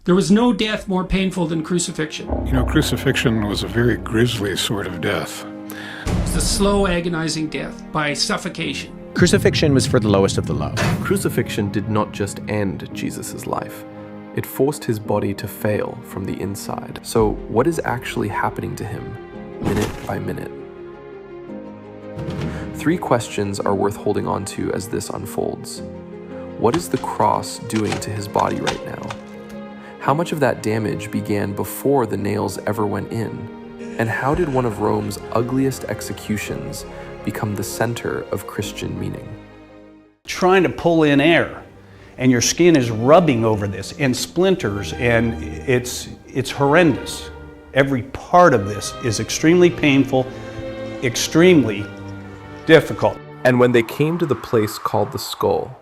There was no death more painful than crucifixion. You know, crucifixion was a very grisly sort of death. It's the slow, agonizing death by suffocation. Crucifixion was for the lowest of the low. Crucifixion did not just end Jesus' life. It forced his body to fail from the inside. So what is actually happening to him, minute by minute? 3 questions are worth holding on to as this unfolds. What is the cross doing to his body right now? How much of that damage began before the nails ever went in? And how did one of Rome's ugliest executions become the center of Christian meaning? Trying to pull in air, and your skin is rubbing over this and splinters, and it's horrendous. Every part of this is extremely painful, extremely difficult. And when they came to the place called the Skull,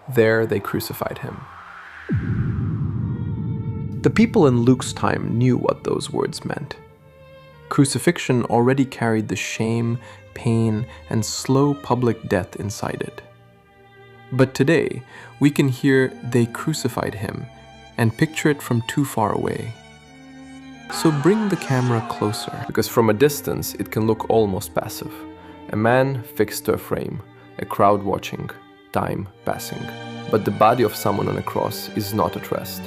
there they crucified him. The people in Luke's time knew what those words meant. Crucifixion already carried the shame, pain, and slow public death inside it. But today, we can hear "they crucified him" and picture it from too far away. So bring the camera closer, because from a distance it can look almost passive. A man fixed to a frame, a crowd watching, time passing. But the body of someone on a cross is not at rest.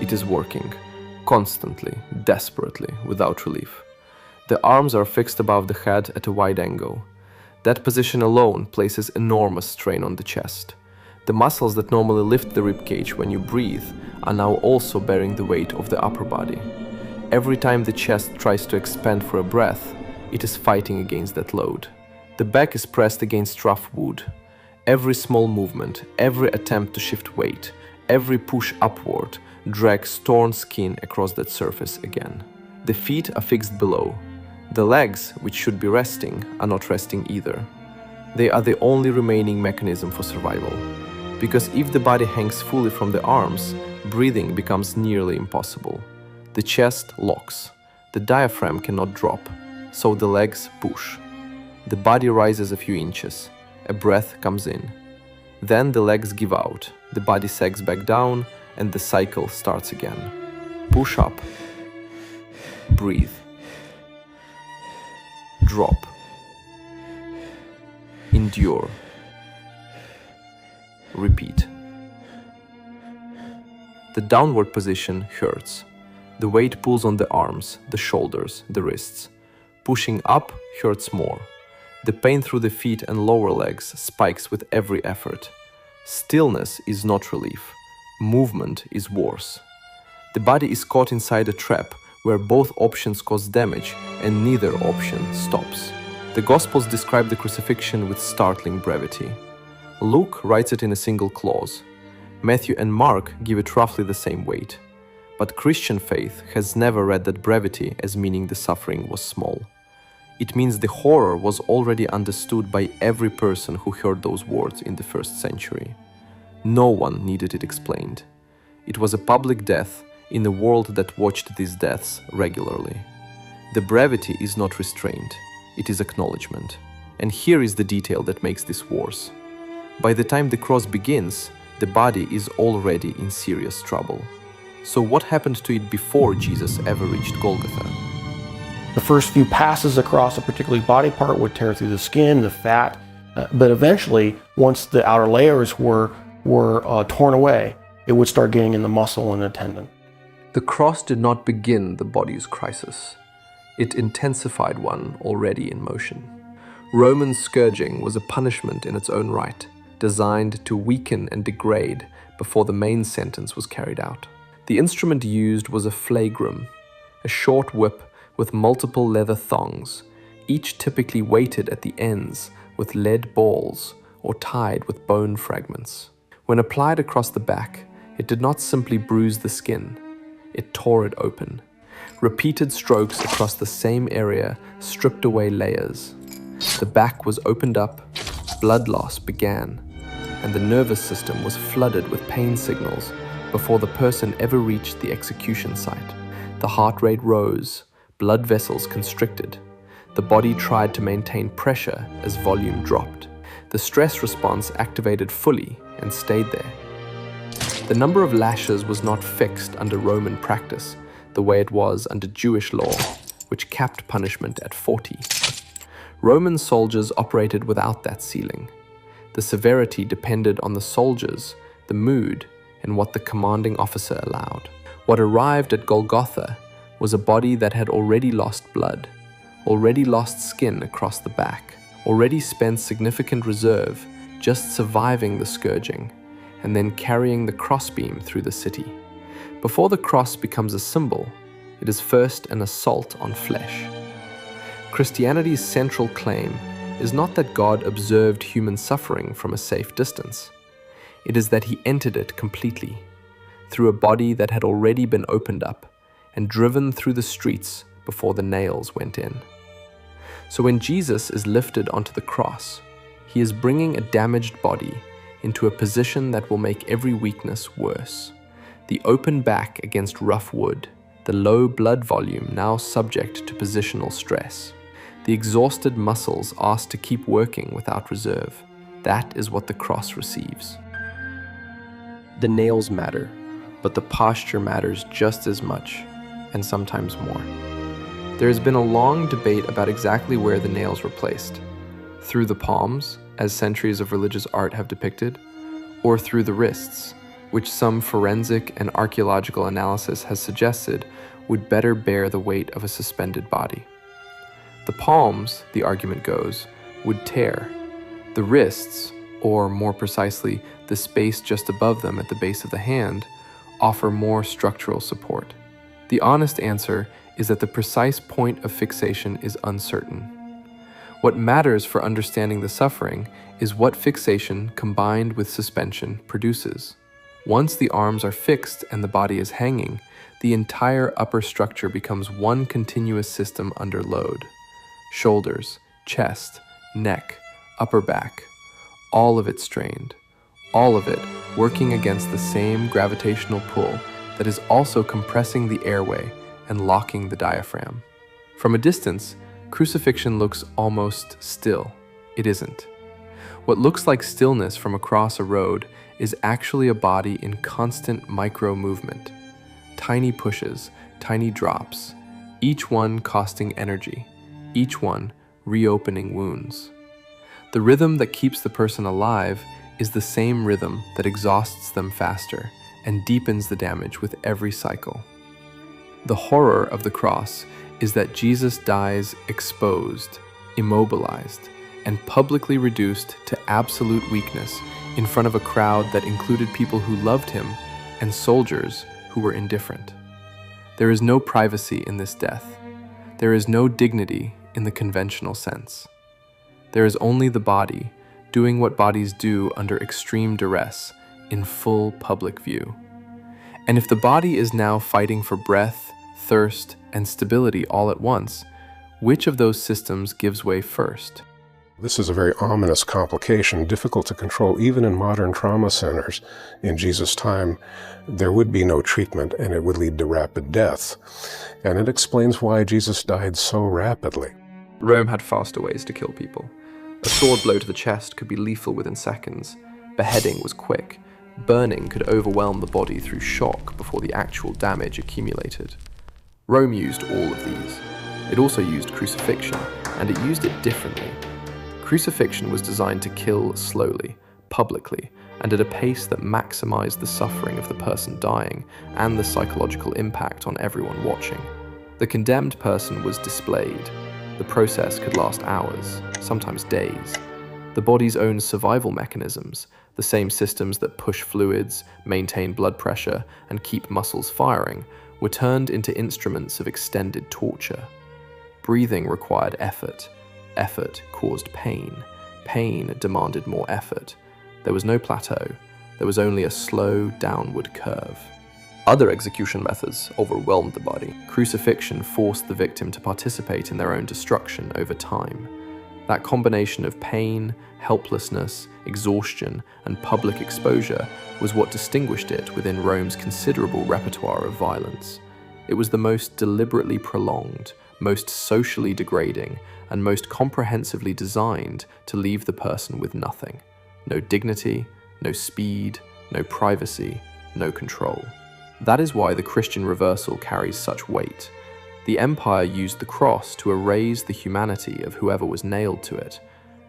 It is working, constantly, desperately, without relief. The arms are fixed above the head at a wide angle. That position alone places enormous strain on the chest. The muscles that normally lift the ribcage when you breathe are now also bearing the weight of the upper body. Every time the chest tries to expand for a breath, it is fighting against that load. The back is pressed against rough wood. Every small movement, every attempt to shift weight, every push upward drags torn skin across that surface again. The feet are fixed below. The legs, which should be resting, are not resting either. They are the only remaining mechanism for survival. Because if the body hangs fully from the arms, breathing becomes nearly impossible. The chest locks. The diaphragm cannot drop, so the legs push. The body rises a few inches. A breath comes in. Then the legs give out. The body sags back down, and the cycle starts again. Push up. Breathe. Drop. Endure. Repeat. The downward position hurts. The weight pulls on the arms, the shoulders, the wrists. Pushing up hurts more. The pain through the feet and lower legs spikes with every effort. Stillness is not relief. Movement is worse. The body is caught inside a trap where both options cause damage and neither option stops. The Gospels describe the crucifixion with startling brevity. Luke writes it in a single clause. Matthew and Mark give it roughly the same weight. But Christian faith has never read that brevity as meaning the suffering was small. It means the horror was already understood by every person who heard those words in the 1st century. No one needed it explained. It was a public death in a world that watched these deaths regularly. The brevity is not restraint, it is acknowledgement. And here is the detail that makes this worse. By the time the cross begins, the body is already in serious trouble. So what happened to it before Jesus ever reached Golgotha? The first few passes across a particular body part would tear through the skin, the fat, but eventually, once the outer layers were torn away, it would start getting in the muscle and the tendon. The cross did not begin the body's crisis. It intensified one already in motion. Roman scourging was a punishment in its own right, designed to weaken and degrade before the main sentence was carried out. The instrument used was a flagrum, a short whip with multiple leather thongs, each typically weighted at the ends with lead balls or tied with bone fragments. When applied across the back, it did not simply bruise the skin, it tore it open. Repeated strokes across the same area stripped away layers. The back was opened up, blood loss began, and the nervous system was flooded with pain signals before the person ever reached the execution site. The heart rate rose, blood vessels constricted. The body tried to maintain pressure as volume dropped. The stress response activated fully and stayed there. The number of lashes was not fixed under Roman practice, the way it was under Jewish law, which capped punishment at 40. Roman soldiers operated without that ceiling. The severity depended on the soldiers, the mood, and what the commanding officer allowed. What arrived at Golgotha was a body that had already lost blood, already lost skin across the back, already spent significant reserve just surviving the scourging, and then carrying the crossbeam through the city. Before the cross becomes a symbol, it is first an assault on flesh. Christianity's central claim is not that God observed human suffering from a safe distance. It is that he entered it completely, through a body that had already been opened up and driven through the streets before the nails went in. So when Jesus is lifted onto the cross, he is bringing a damaged body into a position that will make every weakness worse. The open back against rough wood, the low blood volume now subject to positional stress, the exhausted muscles asked to keep working without reserve. That is what the cross receives. The nails matter, but the posture matters just as much, and sometimes more. There has been a long debate about exactly where the nails were placed. Through the palms, as centuries of religious art have depicted, or through the wrists, which some forensic and archaeological analysis has suggested would better bear the weight of a suspended body. The palms, the argument goes, would tear. The wrists, or more precisely, the space just above them at the base of the hand, offer more structural support. The honest answer is that the precise point of fixation is uncertain. What matters for understanding the suffering is what fixation combined with suspension produces. Once the arms are fixed and the body is hanging, the entire upper structure becomes one continuous system under load. Shoulders, chest, neck, upper back, all of it strained, all of it working against the same gravitational pull that is also compressing the airway and locking the diaphragm. From a distance, crucifixion looks almost still. It isn't. What looks like stillness from across a road is actually a body in constant micro-movement. Tiny pushes, tiny drops, each one costing energy, each one reopening wounds. The rhythm that keeps the person alive is the same rhythm that exhausts them faster and deepens the damage with every cycle. The horror of the cross is that Jesus dies exposed, immobilized, and publicly reduced to absolute weakness in front of a crowd that included people who loved him and soldiers who were indifferent. There is no privacy in this death. There is no dignity in the conventional sense. There is only the body doing what bodies do under extreme duress in full public view. And if the body is now fighting for breath, thirst, and stability all at once, which of those systems gives way first? This is a very ominous complication, difficult to control even in modern trauma centers. In Jesus' time, there would be no treatment and it would lead to rapid death. And it explains why Jesus died so rapidly. Rome had faster ways to kill people. A sword blow to the chest could be lethal within seconds. Beheading was quick. Burning could overwhelm the body through shock before the actual damage accumulated. Rome used all of these. It also used crucifixion, and it used it differently. Crucifixion was designed to kill slowly, publicly, and at a pace that maximized the suffering of the person dying and the psychological impact on everyone watching. The condemned person was displayed. The process could last hours, sometimes days. The body's own survival mechanisms, the same systems that push fluids, maintain blood pressure, and keep muscles firing, were turned into instruments of extended torture. Breathing required effort. Effort caused pain. Pain demanded more effort. There was no plateau. There was only a slow downward curve. Other execution methods overwhelmed the body. Crucifixion forced the victim to participate in their own destruction over time. That combination of pain, helplessness, exhaustion, and public exposure was what distinguished it within Rome's considerable repertoire of violence. It was the most deliberately prolonged, most socially degrading, and most comprehensively designed to leave the person with nothing. No dignity, no speed, no privacy, no control. That is why the Christian reversal carries such weight. The empire used the cross to erase the humanity of whoever was nailed to it.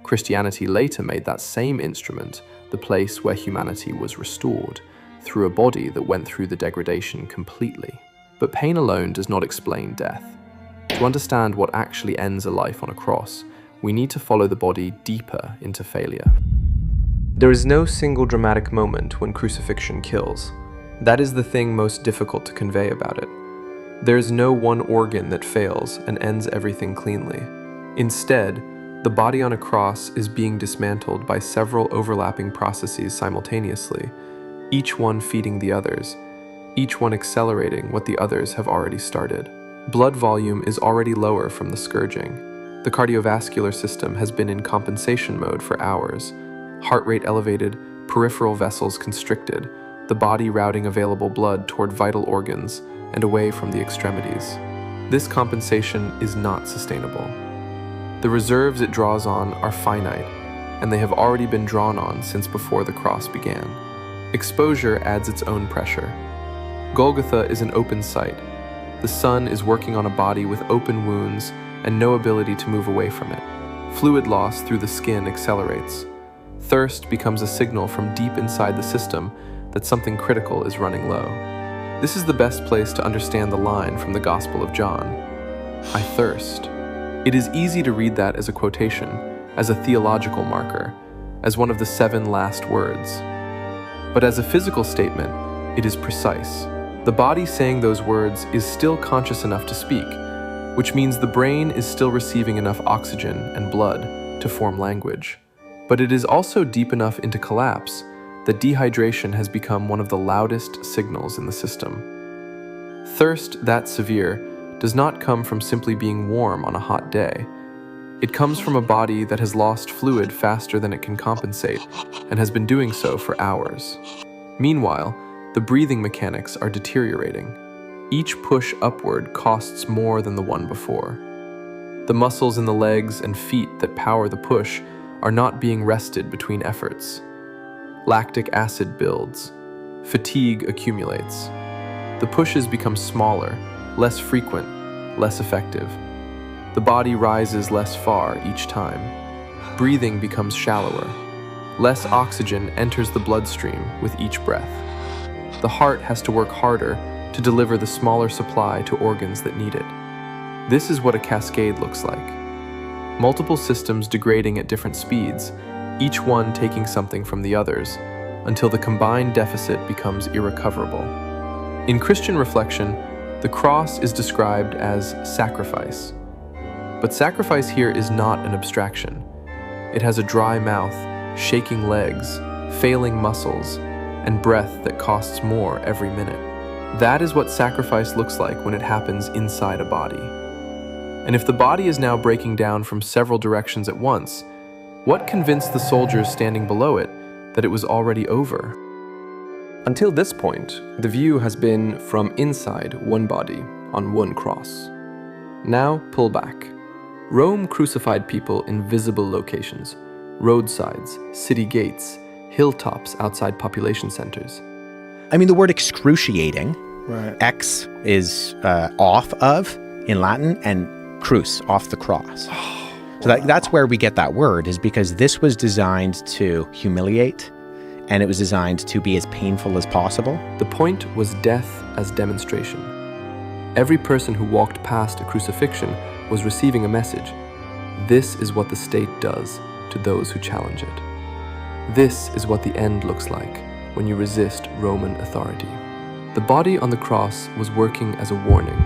Christianity later made that same instrument the place where humanity was restored, through a body that went through the degradation completely. But pain alone does not explain death. To understand what actually ends a life on a cross, we need to follow the body deeper into failure. There is no single dramatic moment when crucifixion kills. That is the thing most difficult to convey about it. There is no one organ that fails and ends everything cleanly. Instead, the body on a cross is being dismantled by several overlapping processes simultaneously, each one feeding the others, each one accelerating what the others have already started. Blood volume is already lower from the scourging. The cardiovascular system has been in compensation mode for hours, heart rate elevated, peripheral vessels constricted, the body routing available blood toward vital organs and away from the extremities. This compensation is not sustainable. The reserves it draws on are finite, and they have already been drawn on since before the cross began. Exposure adds its own pressure. Golgotha is an open site. The sun is working on a body with open wounds and no ability to move away from it. Fluid loss through the skin accelerates. Thirst becomes a signal from deep inside the system that something critical is running low. This is the best place to understand the line from the Gospel of John. I thirst. It is easy to read that as a quotation, as a theological marker, as one of the 7 last words. But as a physical statement, it is precise. The body saying those words is still conscious enough to speak, which means the brain is still receiving enough oxygen and blood to form language. But it is also deep enough into collapse that dehydration has become one of the loudest signals in the system. Thirst that severe does not come from simply being warm on a hot day. It comes from a body that has lost fluid faster than it can compensate and has been doing so for hours. Meanwhile, the breathing mechanics are deteriorating. Each push upward costs more than the one before. The muscles in the legs and feet that power the push are not being rested between efforts. Lactic acid builds. Fatigue accumulates. The pushes become smaller, less frequent, less effective. The body rises less far each time. Breathing becomes shallower. Less oxygen enters the bloodstream with each breath. The heart has to work harder to deliver the smaller supply to organs that need it. This is what a cascade looks like. Multiple systems degrading at different speeds, each one taking something from the others, until the combined deficit becomes irrecoverable. In Christian reflection, the cross is described as sacrifice. But sacrifice here is not an abstraction. It has a dry mouth, shaking legs, failing muscles, and breath that costs more every minute. That is what sacrifice looks like when it happens inside a body. And if the body is now breaking down from several directions at once, what convinced the soldiers standing below it that it was already over? Until this point, the view has been from inside one body on one cross. Now pull back. Rome crucified people in visible locations, roadsides, city gates, hilltops outside population centers. I mean, the word excruciating, Right. X is off of in Latin, and cruce, off the cross. So that's where we get that word, is because this was designed to humiliate, and it was designed to be as painful as possible. The point was death as demonstration. Every person who walked past a crucifixion was receiving a message. This is what the state does to those who challenge it. This is what the end looks like when you resist Roman authority. The body on the cross was working as a warning.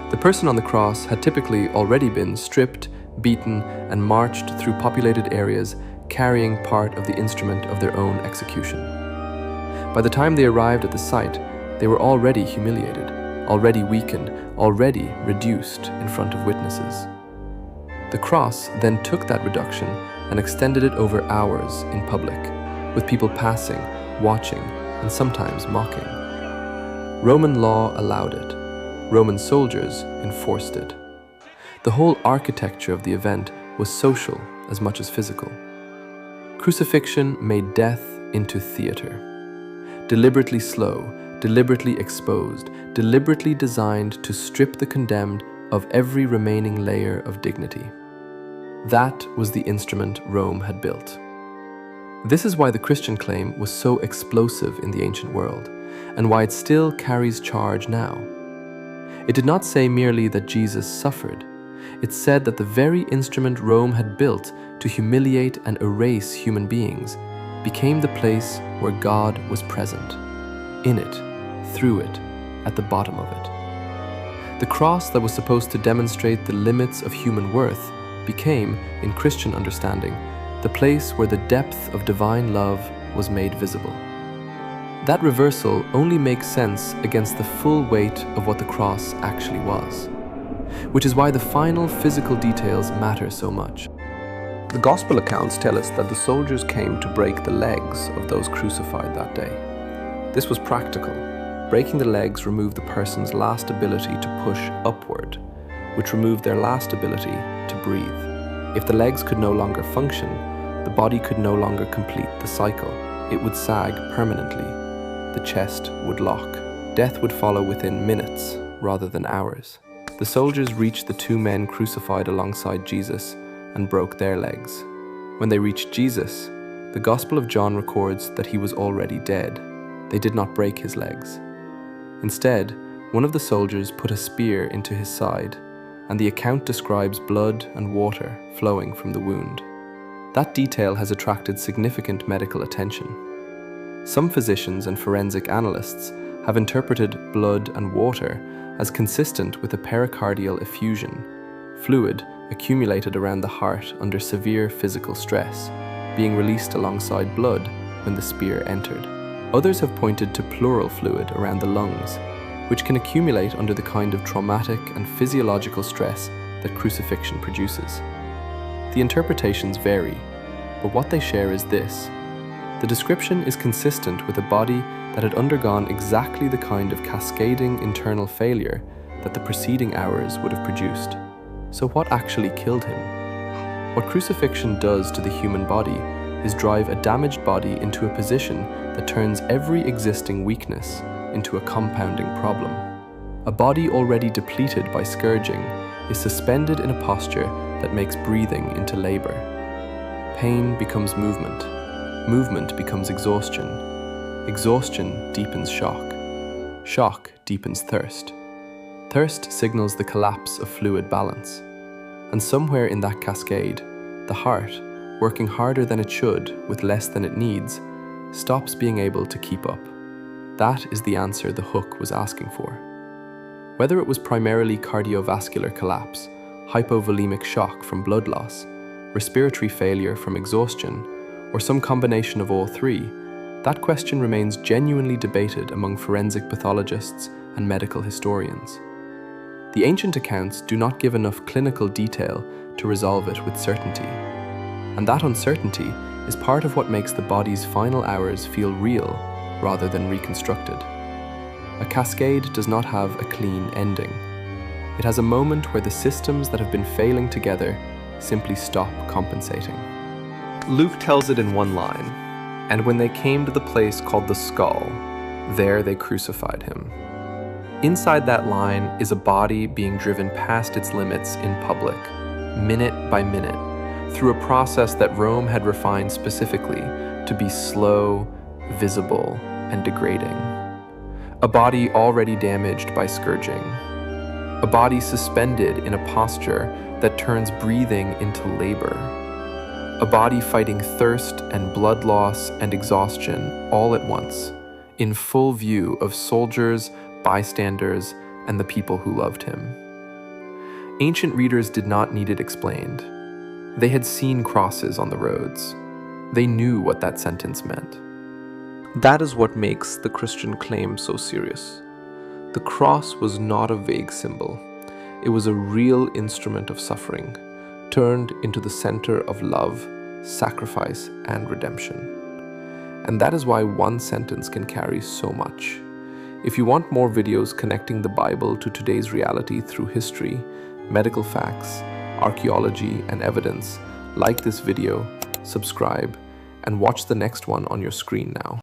The person on the cross had typically already been stripped, beaten, and marched through populated areas, carrying part of the instrument of their own execution. By the time they arrived at the site, they were already humiliated, already weakened, already reduced in front of witnesses. The cross then took that reduction and extended it over hours in public, with people passing, watching, and sometimes mocking. Roman law allowed it. Roman soldiers enforced it. The whole architecture of the event was social as much as physical. Crucifixion made death into theater. deliberately slow, deliberately exposed, deliberately designed to strip the condemned of every remaining layer of dignity. That was the instrument Rome had built. This is why the Christian claim was so explosive in the ancient world, and why it still carries charge now. It did not say merely that Jesus suffered. It said that the very instrument Rome had built to humiliate and erase human beings became the place where God was present, in it, through it, at the bottom of it. The cross that was supposed to demonstrate the limits of human worth became, in Christian understanding, the place where the depth of divine love was made visible. That reversal only makes sense against the full weight of what the cross actually was, which is why the final physical details matter so much. The Gospel accounts tell us that the soldiers came to break the legs of those crucified that day. This was practical. Breaking the legs removed the person's last ability to push upward, which removed their last ability to breathe. If the legs could no longer function, the body could no longer complete the cycle. It would sag permanently. The chest would lock. Death would follow within minutes rather than hours. The soldiers reached the two men crucified alongside Jesus and broke their legs. When they reached Jesus, the Gospel of John records that he was already dead. They did not break his legs. Instead, one of the soldiers put a spear into his side, and the account describes blood and water flowing from the wound. That detail has attracted significant medical attention. Some physicians and forensic analysts have interpreted blood and water as consistent with a pericardial effusion, fluid accumulated around the heart under severe physical stress, being released alongside blood when the spear entered. Others have pointed to pleural fluid around the lungs, which can accumulate under the kind of traumatic and physiological stress that crucifixion produces. The interpretations vary, but what they share is this. The description is consistent with a body that had undergone exactly the kind of cascading internal failure that the preceding hours would have produced. So what actually killed him? What crucifixion does to the human body is drive a damaged body into a position that turns every existing weakness into a compounding problem. A body already depleted by scourging is suspended in a posture that makes breathing into labor. Pain becomes movement. Movement becomes exhaustion. Exhaustion deepens shock. Shock deepens thirst. Thirst signals the collapse of fluid balance. And somewhere in that cascade, the heart, working harder than it should with less than it needs, stops being able to keep up. That is the answer the hook was asking for. Whether it was primarily cardiovascular collapse, hypovolemic shock from blood loss, respiratory failure from exhaustion, or some combination of all three, that question remains genuinely debated among forensic pathologists and medical historians. The ancient accounts do not give enough clinical detail to resolve it with certainty, and that uncertainty is part of what makes the body's final hours feel real rather than reconstructed. A cascade does not have a clean ending. It has a moment where the systems that have been failing together simply stop compensating. Luke tells it in one line, "And when they came to the place called the Skull, there they crucified him." Inside that line is a body being driven past its limits in public, minute by minute, through a process that Rome had refined specifically to be slow, visible, and degrading. A body already damaged by scourging. A body suspended in a posture that turns breathing into labor. A body fighting thirst and blood loss and exhaustion all at once, in full view of soldiers, bystanders, and the people who loved him. Ancient readers did not need it explained. They had seen crosses on the roads. They knew what that sentence meant. That is what makes the Christian claim so serious. The cross was not a vague symbol. It was a real instrument of suffering, turned into the center of love, sacrifice, and redemption. And that is why one sentence can carry so much. If you want more videos connecting the Bible to today's reality through history, medical facts, archaeology, and evidence, like this video, subscribe, and watch the next one on your screen now.